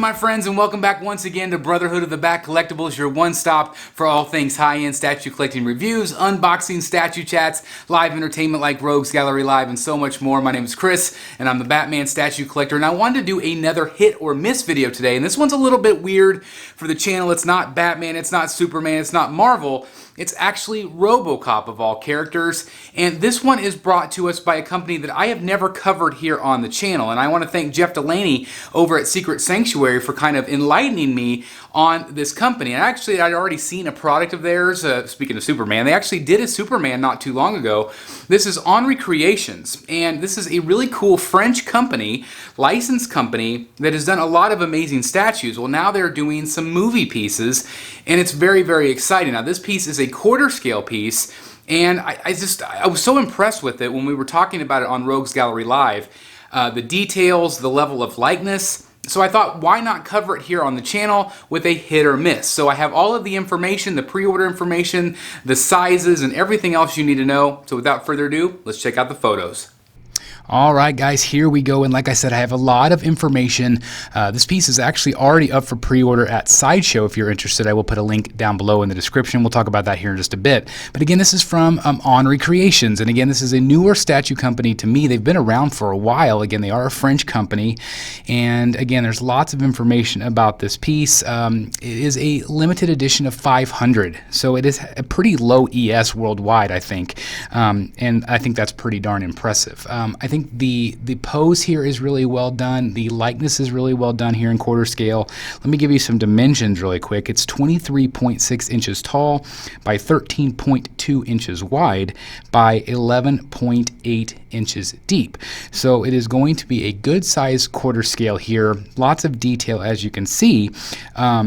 my friends, and welcome back once again to Brotherhood of the Back Collectibles, your one stop for all things high-end statue collecting reviews, unboxing, statue chats, live entertainment like Rogues Gallery Live, and so much more. My name is Chris, and I'm the Batman statue collector, and I wanted to do another hit or miss video today, and this one's a little bit weird for the channel. It's not Batman, it's not Superman, it's not Marvel. It's actually RoboCop of all characters, and this one is brought to us by a company that I have never covered here on the channel, and I want to thank Jeff Delaney over at Secret Sanctuary for kind of enlightening me on this company. And actually, I'd already seen a product of theirs, speaking of Superman, they actually did a Superman not too long ago. This is Oniri Creations, and this is a really cool French company, licensed company, that has done a lot of amazing statues. Well, now they're doing some movie pieces, and it's very, very exciting. Now, this piece is a quarter scale piece, and I was so impressed with it when we were talking about it on Rogues Gallery Live. The details, the level of likeness. So I thought, why not cover it here on the channel with a hit or miss? So I have all of the information, the pre-order information, the sizes, and everything else you need to know. So without further ado, let's check out the photos. Alright guys, here we go, and like I said, I have a lot of information. This piece is actually already up for pre-order at Sideshow. If you're interested, I will put a link down below in the description. We'll talk about that here in just a bit. But again, this is from Oniri Creations, and again, this is a newer statue company to me. They've been around for a while. Again, they are a French company, and again, there's lots of information about this piece. It is a limited edition of 500, so it is a pretty low ES worldwide, I think, and I think that's pretty darn impressive. I think the pose here is really well done. The likeness is really well done here in quarter scale. Let me give you some dimensions really quick. It's 23.6 inches tall by 13.2 inches wide by 11.8 inches deep. So it is going to be a good size quarter scale here. Lots of detail, as you can see.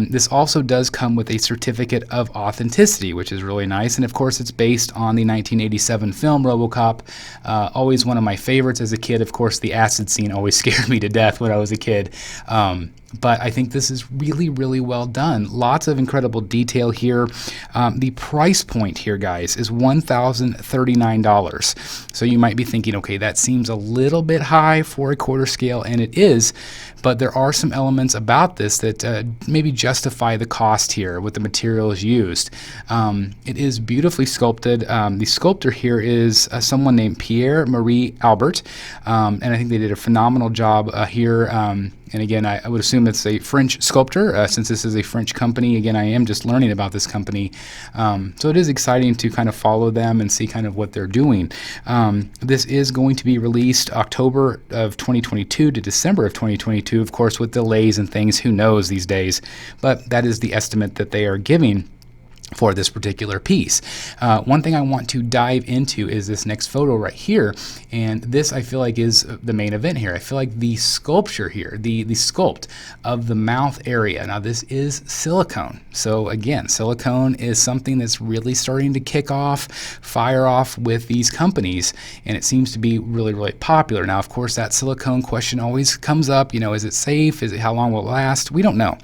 This also does come with a certificate of authenticity, which is really nice. And of course, it's based on the 1987 film RoboCop. Always one of my favorites as a kid. Of course, the acid scene always scared me to death when I was a kid. But I think this is really, really well done. Lots of incredible detail here. The price point here, guys, is $1,039. So you might be thinking, okay, that seems a little bit high for a quarter scale, and it is. But there are some elements about this that maybe justify the cost here with the materials used. It is beautifully sculpted. The sculptor here is someone named Pierre-Marie Albert, and I think they did a phenomenal job here. And again, I would assume it's a French sculptor, since this is a French company. Again, I am just learning about this company. So it is exciting to kind of follow them and see kind of what they're doing. This is going to be released October of 2022 to December of 2022, of course, with delays and things. Who knows these days? But that is the estimate that they are giving for this particular piece. One thing I want to dive into is this next photo right here, and this I feel like is the main event here. I feel like the sculpture here, the sculpt of the mouth area. Now this is silicone, so again, silicone is something that's really starting to fire off with these companies, and it seems to be really, really popular. Now, of course, that silicone question always comes up. You know, is it safe? How long will it last? We don't know.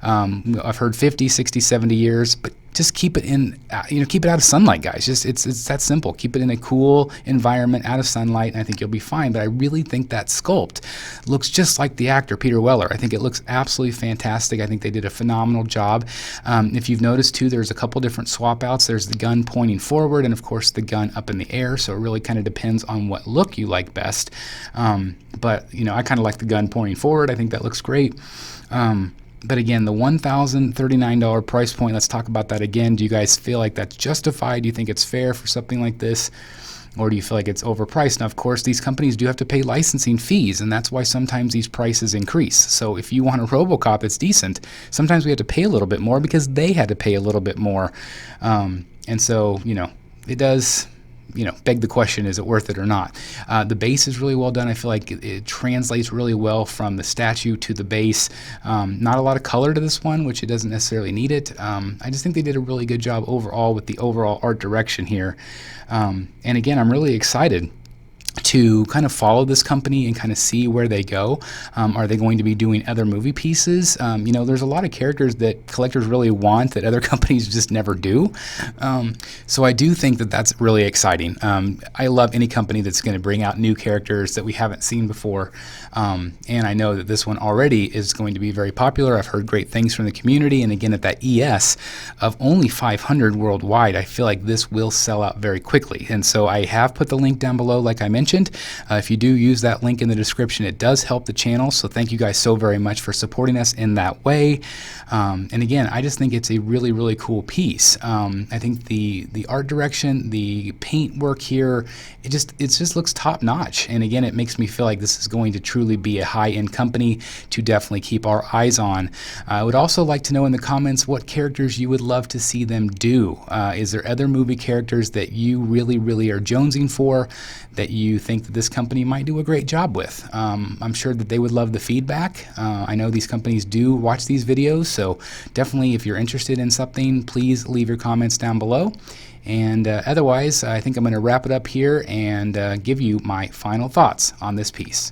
I've heard 50, 60, 70 years, but just keep it in, keep it out of sunlight, guys. Just it's that simple. Keep it in a cool environment, out of sunlight, and I think you'll be fine. But I really think that sculpt looks just like the actor Peter Weller. I think it looks absolutely fantastic. I think they did a phenomenal job. If you've noticed too, there's a couple different swap outs. There's the gun pointing forward, and of course the gun up in the air. So it really kind of depends on what look you like best. But I kind of like the gun pointing forward. I think that looks great. But again, the $1,039 price point, let's talk about that again. Do you guys feel like that's justified? Do you think it's fair for something like this? Or do you feel like it's overpriced? Now, of course, these companies do have to pay licensing fees, and that's why sometimes these prices increase. So if you want a RoboCop that's decent, sometimes we have to pay a little bit more because they had to pay a little bit more. And so, it does beg the question, is it worth it or not? The base is really well done. I feel like it translates really well from the statue to the base. Not a lot of color to this one, which it doesn't necessarily need it. I just think they did a really good job overall with the overall art direction here. And again, I'm really excited to kind of follow this company and kind of see where they go. Are they going to be doing other movie pieces? You know, there's a lot of characters that collectors really want that other companies just never do. So I do think that that's really exciting. I love any company that's going to bring out new characters that we haven't seen before. And I know that this one already is going to be very popular. I've heard great things from the community. And again, at that ES of only 500 worldwide, I feel like this will sell out very quickly. And so I have put the link down below, like I mentioned. If you do use that link in the description, it does help the channel. So thank you guys so very much for supporting us in that way. And again, I just think it's a really, really cool piece. I think the art direction, the paint work here, it just looks top notch. And again, it makes me feel like this is going to truly be a high-end company to definitely keep our eyes on. I would also like to know in the comments what characters you would love to see them do. Is there other movie characters that you really, really are jonesing for that you think that this company might do a great job with? I'm sure that they would love the feedback. I know these companies do watch these videos, so definitely if you're interested in something, please leave your comments down below. And otherwise, I think I'm going to wrap it up here and give you my final thoughts on this piece.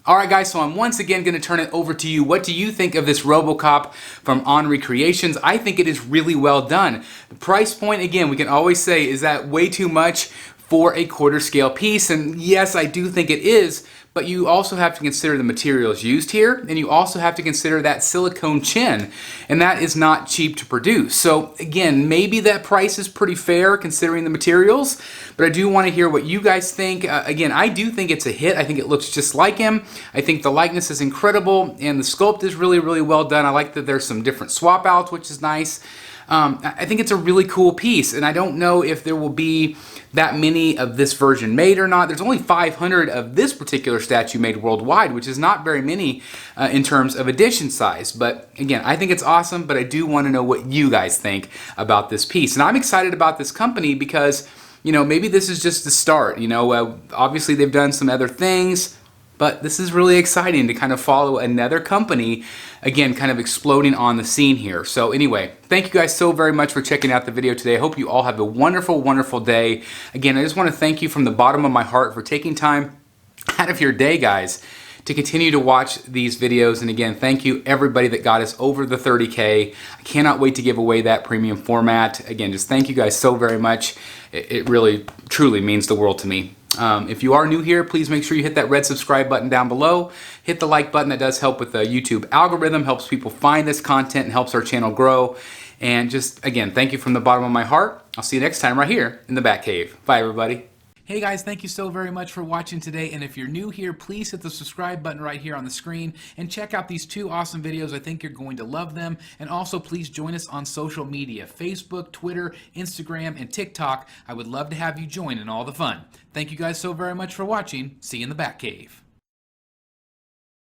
Alright guys, so I'm once again going to turn it over to you. What do you think of this RoboCop from Oniri Creations? I think it is really well done. The price point, again, we can always say, is that way too much for a quarter scale piece? And yes, I do think it is, but you also have to consider the materials used here, and you also have to consider that silicone chin, and that is not cheap to produce. So again, maybe that price is pretty fair considering the materials, but I do want to hear what you guys think. Again, I do think it's a hit. I think it looks just like him. I think the likeness is incredible, and the sculpt is really, really well done. I like that there's some different swap outs, which is nice. I think it's a really cool piece, and I don't know if there will be that many of this version made or not. There's only 500 of this particular statue made worldwide, which is not very many in terms of edition size. But again, I think it's awesome, but I do want to know what you guys think about this piece. And I'm excited about this company because, you know, maybe this is just the start. You know, obviously they've done some other things, but this is really exciting to kind of follow another company, again, kind of exploding on the scene here. So anyway, thank you guys so very much for checking out the video today. I hope you all have a wonderful, wonderful day. Again, I just want to thank you from the bottom of my heart for taking time out of your day, guys, to continue to watch these videos. And again, thank you everybody that got us over the 30K. I cannot wait to give away that premium format. Again, just thank you guys so very much. It really, truly means the world to me. If you are new here, please make sure you hit that red subscribe button down below. Hit the like button. That does help with the YouTube algorithm, helps people find this content and helps our channel grow. And just, again, thank you from the bottom of my heart. I'll see you next time right here in the Batcave. Bye, everybody. Hey guys, thank you so very much for watching today, and if you're new here, please hit the subscribe button right here on the screen and check out these two awesome videos. I think you're going to love them. And also please join us on social media, Facebook, Twitter, Instagram, and TikTok. I would love to have you join in all the fun. Thank you guys so very much for watching. See you in the Batcave.